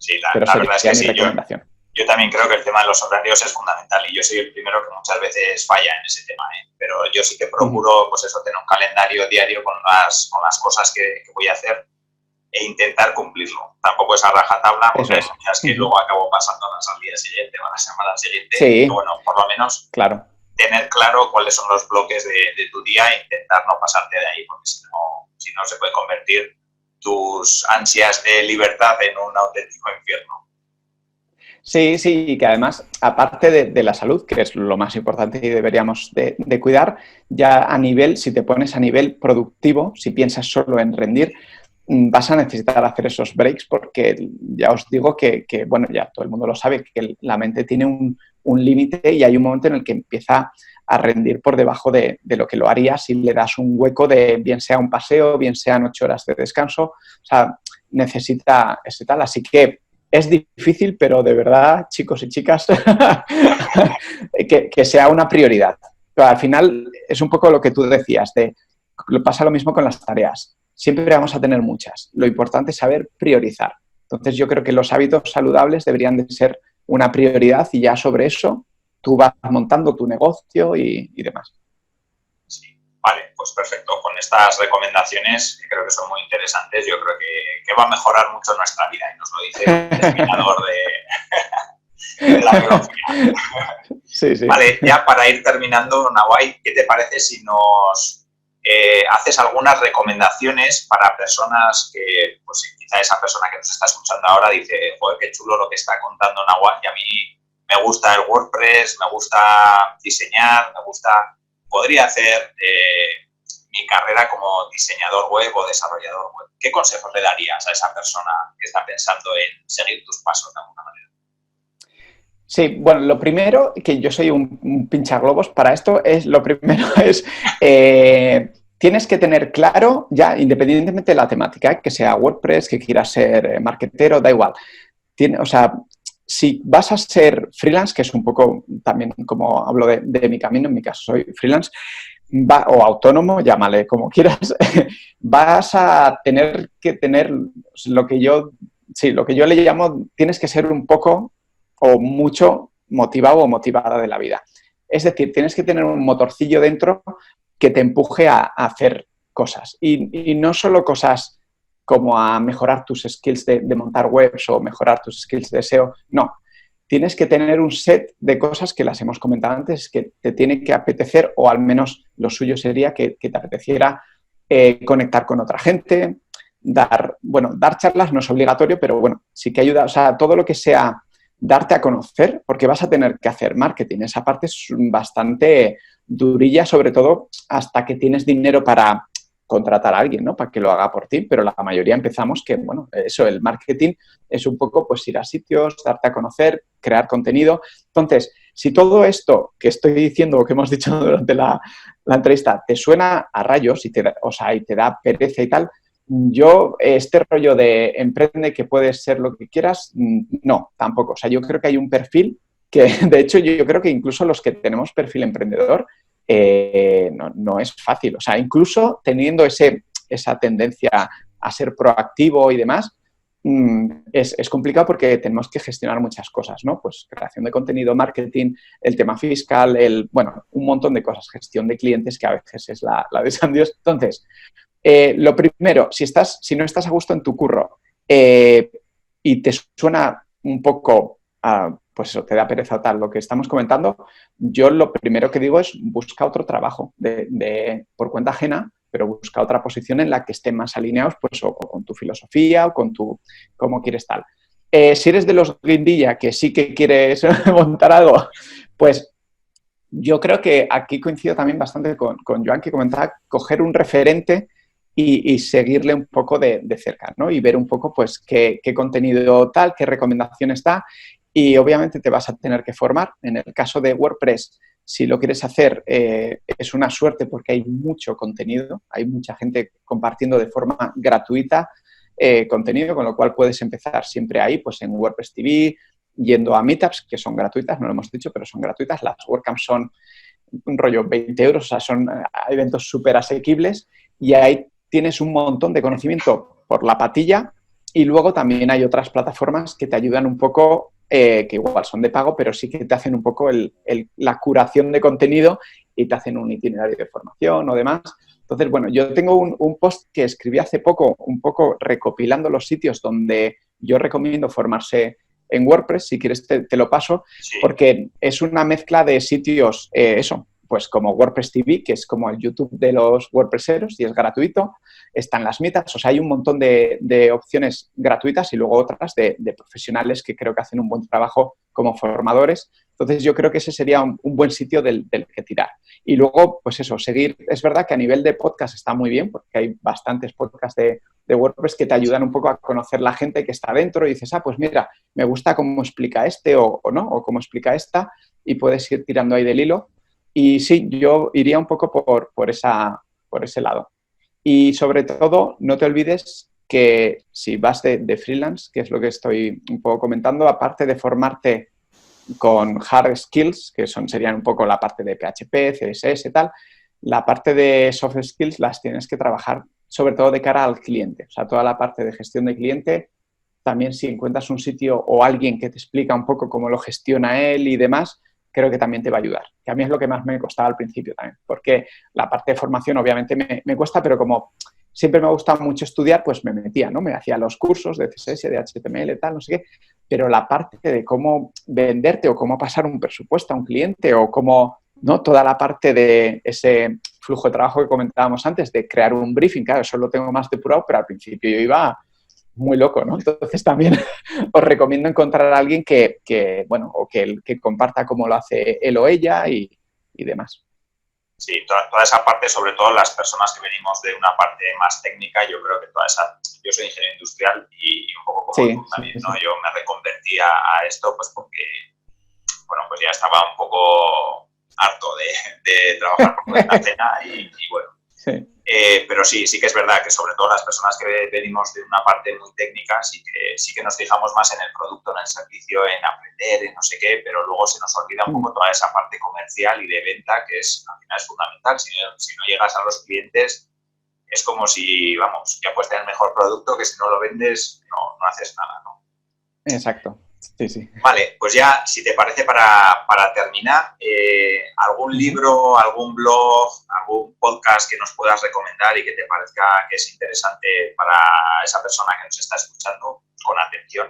la verdad es que sí, recomendación. Yo también creo que el tema de los horarios es fundamental y yo soy el primero que muchas veces falla en ese tema, pero yo sí que procuro, pues eso, tener un calendario diario con las cosas que voy a hacer e intentar cumplirlo. Tampoco es a rajatabla, porque hay muchas que luego acabo pasándolas al día siguiente o a la semana siguiente. Sí. Pero bueno, por lo menos tener claro cuáles son los bloques de tu día e intentar no pasarte de ahí, porque si no se puede convertir tus ansias de libertad en un auténtico infierno. Sí, y que además, aparte de la salud, que es lo más importante y deberíamos de cuidar, ya a nivel, si te pones a nivel productivo, si piensas solo en rendir, vas a necesitar hacer esos breaks, porque ya os digo que bueno, ya todo el mundo lo sabe, que la mente tiene un límite y hay un momento en el que empieza a rendir por debajo de lo que lo haría si le das un hueco de bien sea un paseo, bien sean 8 horas de descanso. O sea, necesita ese tal. Así que es difícil, pero de verdad, chicos y chicas, que sea una prioridad. Pero al final es un poco lo que tú decías, pasa lo mismo con las tareas. Siempre vamos a tener muchas. Lo importante es saber priorizar. Entonces yo creo que los hábitos saludables deberían de ser una prioridad y ya sobre eso tú vas montando tu negocio y demás. Sí, vale, pues perfecto. Con estas recomendaciones, que creo que son muy interesantes, yo creo que va a mejorar mucho nuestra vida y nos lo dice un examinador de la biología. Sí. Vale, ya para ir terminando, Nawai, ¿qué te parece si nos haces algunas recomendaciones para personas que, pues quizá esa persona que nos está escuchando ahora dice, joder, qué chulo lo que está contando Nawai, y a mí me gusta el WordPress, me gusta diseñar, podría hacer mi carrera como diseñador web o desarrollador web. ¿Qué consejos le darías a esa persona que está pensando en seguir tus pasos de alguna manera? Sí, bueno, lo primero, que yo soy un pinchaglobos para esto, tienes que tener claro, ya independientemente de la temática, que sea WordPress, que quieras ser marketero, da igual. O sea, si vas a ser freelance, que es un poco también como hablo de mi camino, en mi caso soy freelance, o autónomo, llámale como quieras, vas a tener que tener lo que yo le llamo, tienes que ser un poco o mucho motivado o motivada de la vida. Es decir, tienes que tener un motorcillo dentro que te empuje a hacer cosas. Y no solo cosas como a mejorar tus skills de montar webs o mejorar tus skills de SEO. No, tienes que tener un set de cosas que las hemos comentado antes, que te tiene que apetecer, o al menos lo suyo sería que te apeteciera conectar con otra gente, dar charlas no es obligatorio, pero bueno, sí que ayuda. O sea, todo lo que sea darte a conocer, porque vas a tener que hacer marketing. Esa parte es bastante durilla, sobre todo hasta que tienes dinero para contratar a alguien, ¿no? Para que lo haga por ti, pero la mayoría empezamos que, bueno, eso, el marketing es un poco pues ir a sitios, darte a conocer, crear contenido. Entonces, si todo esto que estoy diciendo o que hemos dicho durante la entrevista te suena a rayos y te da pereza y tal, yo, este rollo de emprende que puedes ser lo que quieras, no, tampoco. O sea, yo creo que hay un perfil que, de hecho, yo creo que incluso los que tenemos perfil emprendedor, no es fácil. O sea, incluso teniendo esa tendencia a ser proactivo y demás, es complicado porque tenemos que gestionar muchas cosas, ¿no? Pues creación de contenido, marketing, el tema fiscal, un montón de cosas, gestión de clientes, que a veces es la de San Dios. Entonces, lo primero, si no estás a gusto en tu curro y te suena un poco, pues eso, te da pereza o tal, lo que estamos comentando, yo lo primero que digo es busca otro trabajo por cuenta ajena, pero busca otra posición en la que estén más alineados, pues o con tu filosofía o con cómo quieres tal. Si eres de los guindilla que sí que quieres montar algo, pues Yo creo que aquí coincido también bastante con Joan, que comentaba coger un referente y seguirle un poco de cerca, ¿no? Y ver un poco, pues, qué contenido tal, qué recomendaciones da. Y obviamente te vas a tener que formar. En el caso de WordPress, si lo quieres hacer, es una suerte porque hay mucho contenido, hay mucha gente compartiendo de forma gratuita contenido, con lo cual puedes empezar siempre ahí, pues en WordPress TV, yendo a meetups, que son gratuitas, no lo hemos dicho, pero son gratuitas. Las WordCamps son un rollo 20 euros, o sea, son eventos súper asequibles y ahí tienes un montón de conocimiento por la patilla y luego también hay otras plataformas que te ayudan un poco, que igual son de pago, pero sí que te hacen un poco la curación de contenido y te hacen un itinerario de formación o demás. Entonces, bueno, yo tengo un post que escribí hace poco, un poco recopilando los sitios donde yo recomiendo formarse en WordPress, si quieres te lo paso, Sí. porque es una mezcla de sitios, pues como WordPress TV, que es como el YouTube de los WordPresseros y es gratuito, están las meetups, o sea, hay un montón de opciones gratuitas y luego otras de profesionales que creo que hacen un buen trabajo como formadores. Entonces, yo creo que ese sería un buen sitio del que tirar. Y luego, pues eso, seguir. Es verdad que a nivel de podcast está muy bien, porque hay bastantes podcasts de WordPress que te ayudan un poco a conocer la gente que está dentro y dices, pues mira, me gusta cómo explica este o no, o cómo explica esta, y puedes ir tirando ahí del hilo. Y sí, yo iría un poco por ese lado. Y sobre todo, no te olvides que si vas de freelance, que es lo que estoy un poco comentando, aparte de formarte con hard skills, que serían un poco la parte de PHP, CSS y tal, la parte de soft skills las tienes que trabajar sobre todo de cara al cliente. O sea, toda la parte de gestión de cliente, también si encuentras un sitio o alguien que te explica un poco cómo lo gestiona él y demás, creo que también te va a ayudar. Que a mí es lo que más me costaba al principio también, porque la parte de formación obviamente me cuesta, pero como siempre me ha gustado mucho estudiar, pues me metía, ¿no? Me hacía los cursos de CSS, de HTML, tal, no sé qué, pero la parte de cómo venderte o cómo pasar un presupuesto a un cliente o cómo, ¿no? Toda la parte de ese flujo de trabajo que comentábamos antes, de crear un briefing, claro, eso lo tengo más depurado, pero al principio yo iba muy loco, ¿no? Entonces también os recomiendo encontrar a alguien que comparta cómo lo hace él o ella y demás. Sí, toda esa parte, sobre todo las personas que venimos de una parte más técnica, yo creo que yo soy ingeniero industrial y un poco como tú también, ¿no? Yo me reconvertí a esto pues porque, bueno, pues ya estaba un poco harto de trabajar por cuenta ajena y bueno. Sí. Pero sí que es verdad que sobre todo las personas que venimos de una parte muy técnica sí que nos fijamos más en el producto, en el servicio, en aprender, en no sé qué, pero luego se nos olvida un poco toda esa parte comercial y de venta que al final es fundamental. Si no llegas a los clientes es como si, vamos, ya puedes tener el mejor producto que si no lo vendes no haces nada, ¿no? Exacto. Sí, sí. Vale, pues ya, si te parece, para terminar, ¿algún libro, algún blog, algún podcast que nos puedas recomendar y que te parezca que es interesante para esa persona que nos está escuchando con atención?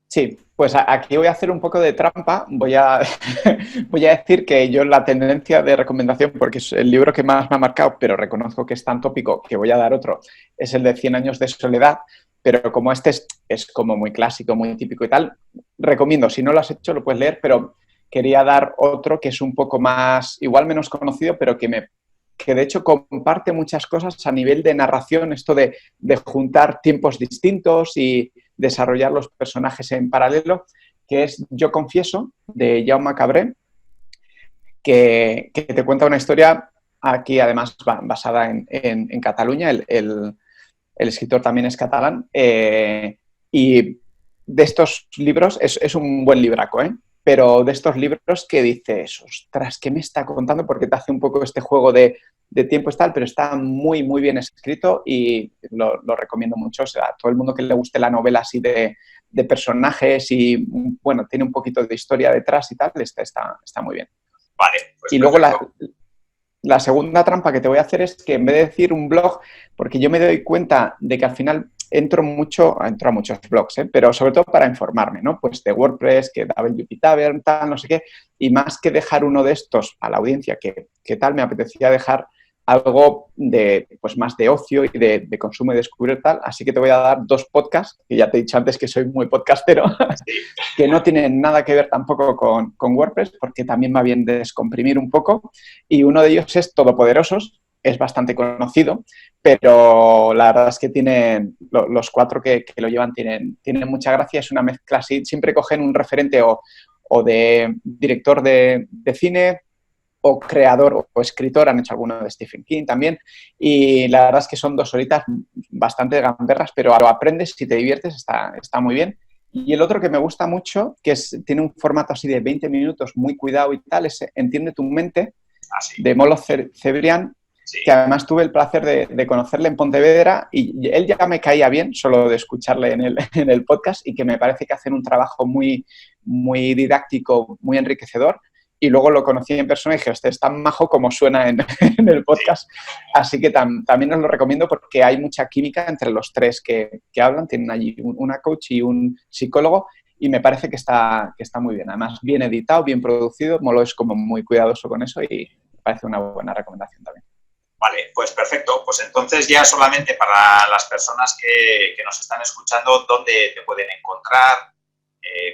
Sí, pues aquí voy a hacer un poco de trampa. Voy a decir que yo la tendencia de recomendación, porque es el libro que más me ha marcado, pero reconozco que es tan tópico que voy a dar otro, es el de 100 años de soledad. Pero como este es como muy clásico, muy típico y tal, recomiendo, si no lo has hecho lo puedes leer, pero quería dar otro que es un poco más, igual menos conocido, pero que de hecho comparte muchas cosas a nivel de narración, esto de juntar tiempos distintos y desarrollar los personajes en paralelo, que es Yo confieso, de Jaume Cabré, que te cuenta una historia aquí además basada en Cataluña. El escritor también es catalán, y de estos libros, es un buen libraco, pero de estos libros que dices, ostras, ¿qué me está contando? Porque te hace un poco este juego de tiempo y tal, pero está muy, muy bien escrito y lo recomiendo mucho. O sea, todo el mundo que le guste la novela así de personajes y, bueno, tiene un poquito de historia detrás y tal, está muy bien. Vale. Pues y luego la segunda trampa que te voy a hacer es que en vez de decir un blog, porque yo me doy cuenta de que al final entro a muchos blogs, pero sobre todo para informarme, ¿no? Pues de WordPress, que WP Tavern, tal, no sé qué, y más que dejar uno de estos a la audiencia, que tal, me apetecía dejar algo de, pues más de ocio y de consumo y descubrir tal. Así que te voy a dar 2 podcasts, que ya te he dicho antes que soy muy podcastero, que no tienen nada que ver tampoco con WordPress, porque también va bien descomprimir un poco. Y uno de ellos es Todopoderosos, es bastante conocido, pero la verdad es que tienen, los 4 que lo llevan tienen mucha gracia. Es una mezcla así, siempre cogen un referente o de director de cine, o creador o escritor, han hecho alguno de Stephen King también, y la verdad es que son 2 horitas bastante gamberras, pero lo aprendes y te diviertes, está muy bien. Y el otro que me gusta mucho, que tiene un formato así de 20 minutos, muy cuidado y tal, es Entiende tu mente, de Molo Cebrián, que además tuve el placer de conocerle en Pontevedra, y él ya me caía bien solo de escucharle en el podcast, y que me parece que hacen un trabajo muy, muy didáctico, muy enriquecedor. Y luego lo conocí en persona y dije, este es tan majo como suena en el podcast. Así que también os lo recomiendo porque hay mucha química entre los 3 que hablan. Tienen allí una coach y un psicólogo, y me parece que está muy bien. Además, bien editado, bien producido. Molo es como muy cuidadoso con eso y me parece una buena recomendación también. Vale, pues perfecto. Pues entonces ya solamente para las personas que nos están escuchando, ¿dónde te pueden encontrar?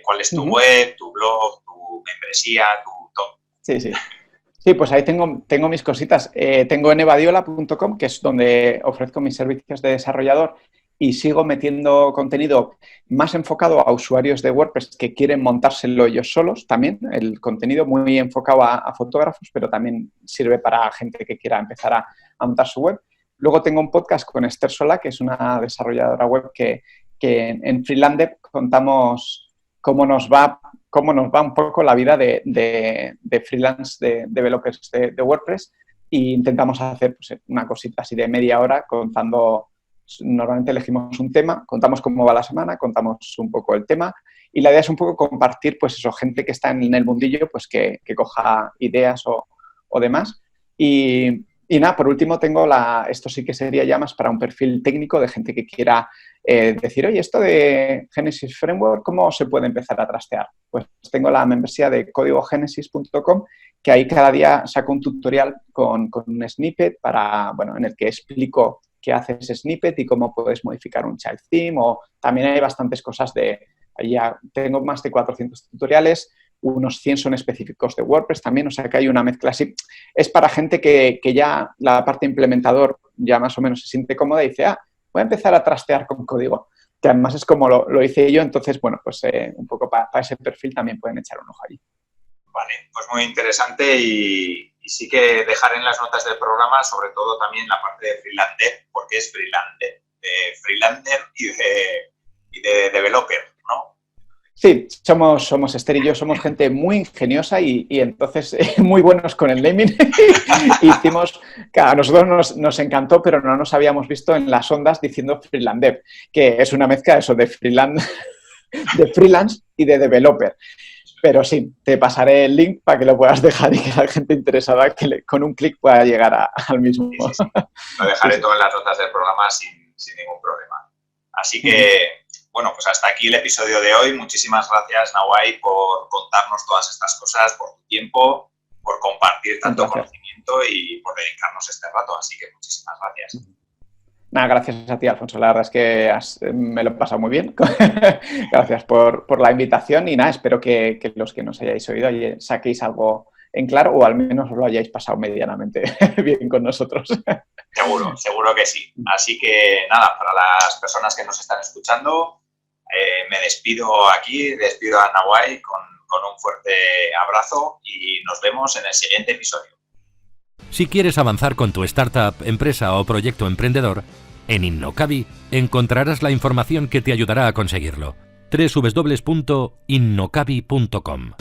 ¿Cuál es tu web, tu blog, tu membresía, tu todo? Sí. Sí, pues ahí tengo mis cositas. Tengo enevadiola.com, que es donde ofrezco mis servicios de desarrollador, y sigo metiendo contenido más enfocado a usuarios de WordPress que quieren montárselo ellos solos también. El contenido muy enfocado a fotógrafos, pero también sirve para gente que quiera empezar a montar su web. Luego tengo un podcast con Esther Solá, que es una desarrolladora web que en Freelandev contamos cómo nos va un poco la vida de freelance, de developers de WordPress, e intentamos hacer pues, una cosita así de media hora contando. Normalmente elegimos un tema, contamos cómo va la semana, contamos un poco el tema, y la idea es un poco compartir, pues eso, gente que está en el mundillo, pues que coja ideas o demás. Y nada, por último tengo esto sí que sería ya más para un perfil técnico de gente que quiera decir, oye, esto de Genesis Framework, ¿cómo se puede empezar a trastear? Pues tengo la membresía de códigogenesis.com, que ahí cada día saco un tutorial con un snippet en el que explico qué hace ese snippet y cómo puedes modificar un child theme, o también hay bastantes cosas ya tengo más de 400 tutoriales, unos 100 son específicos de WordPress también, o sea que hay una mezcla así. Es para gente que ya la parte implementador ya más o menos se siente cómoda y dice, voy a empezar a trastear con código, que además es como lo hice yo. Entonces, bueno, pues un poco para ese perfil también pueden echar un ojo allí. Vale, pues muy interesante, y sí que dejaré en las notas del programa sobre todo también la parte de Freelander, porque es Freelander y de developer, ¿no? Sí, somos Esther y yo, somos gente muy ingeniosa y entonces muy buenos con el naming. Hicimos, a nosotros nos encantó, pero no nos habíamos visto en las ondas diciendo Freelander, que es una mezcla de eso, de freelance y de developer. Pero sí, te pasaré el link para que lo puedas dejar y que la gente interesada que con un clic pueda llegar al mismo. Sí. Lo dejaré todo en las notas del programa sin ningún problema. Así que, bueno, pues hasta aquí el episodio de hoy. Muchísimas gracias, Nawai, por contarnos todas estas cosas, por tu tiempo, por compartir tanto conocimiento y por dedicarnos este rato. Así que muchísimas gracias. Nada, gracias a ti, Alfonso. La verdad es que me lo he pasado muy bien. Gracias por la invitación y nada, espero que los que nos hayáis oído saquéis algo en claro, o al menos lo hayáis pasado medianamente bien con nosotros. Seguro que sí. Así que nada, para las personas que nos están escuchando, me despido aquí, despido a Nawai con un fuerte abrazo y nos vemos en el siguiente episodio. Si quieres avanzar con tu startup, empresa o proyecto emprendedor, en Innocabi encontrarás la información que te ayudará a conseguirlo. www.innocabi.com